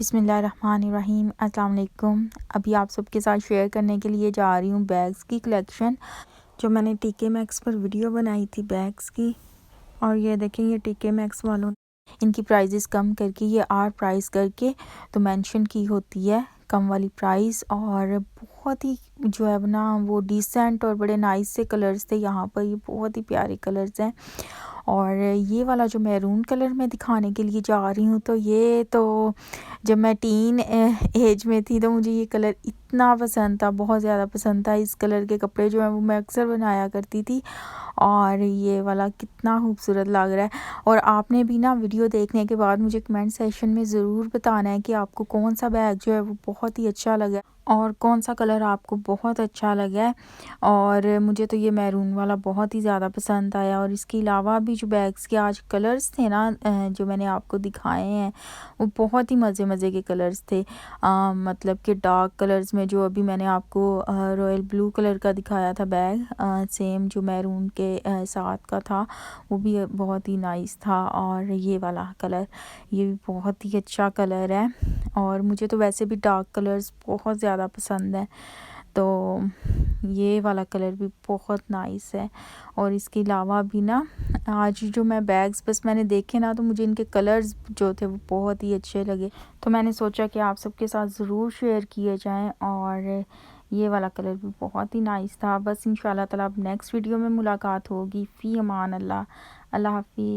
बिस्मिल्लाहिर्रहमानिर्रहीम। अस्सलाम वालेकुम। अभी आप सबके साथ शेयर करने के लिए जा रही हूँ बैग्स की कलेक्शन, जो मैंने टीके मैक्स पर वीडियो बनाई थी बैग्स की। और ये देखें, ये टीके मैक्स वालों इनकी प्राइजेस कम करके ये आर प्राइस करके तो मेंशन की होती है, कम वाली प्राइस। और बहुत ही जो है ना वो डिसेंट और बड़े नाइस से कलर्स थे यहाँ पर। ये बहुत ही प्यारे कलर्स हैं। और ये वाला जो मैरून कलर मैं दिखाने के लिए जा रही हूँ, तो ये तो जब मैं टीन एज में थी तो मुझे ये कलर इतना पसंद था, बहुत ज़्यादा पसंद था। इस कलर के कपड़े जो है वो मैं अक्सर बनाया करती थी। और ये वाला कितना खूबसूरत लग रहा है। और आपने भी ना वीडियो देखने के बाद मुझे कमेंट सेक्शन में ज़रूर बताना है कि आपको कौन सा बैग जो है वो बहुत ही अच्छा लगा और कौन सा कलर आपको बहुत अच्छा लगा है। और मुझे तो ये मैरून वाला बहुत ही ज़्यादा पसंद आया। और इसके अलावा भी जो बैग्स के आज कलर्स थे ना जो मैंने आपको दिखाए हैं, वो बहुत ही मज़े मज़े के कलर्स थे। मतलब कि डार्क कलर्स में जो अभी मैंने आपको रॉयल ब्लू कलर का दिखाया था बैग, सेम जो मैरून के साथ का था, वो भी बहुत ही नाइस था। और ये वाला कलर, ये भी बहुत ही अच्छा कलर है। और मुझे तो वैसे भी डार्क कलर्स बहुत ज़्यादा पसंद है, तो ये वाला कलर भी बहुत नाइस है। और इसके अलावा भी ना आज जो मैं बैग्स बस मैंने देखे ना, तो मुझे इनके कलर्स जो थे वो बहुत ही अच्छे लगे, तो मैंने सोचा कि आप सबके साथ ज़रूर शेयर किए जाएं। और ये वाला कलर भी बहुत ही नाइस था। बस इंशाल्लाह ताला अब नेक्स्ट वीडियो में मुलाकात होगी। फ़ी अमान अल्लाह। अल्लाह हाफ़िज़।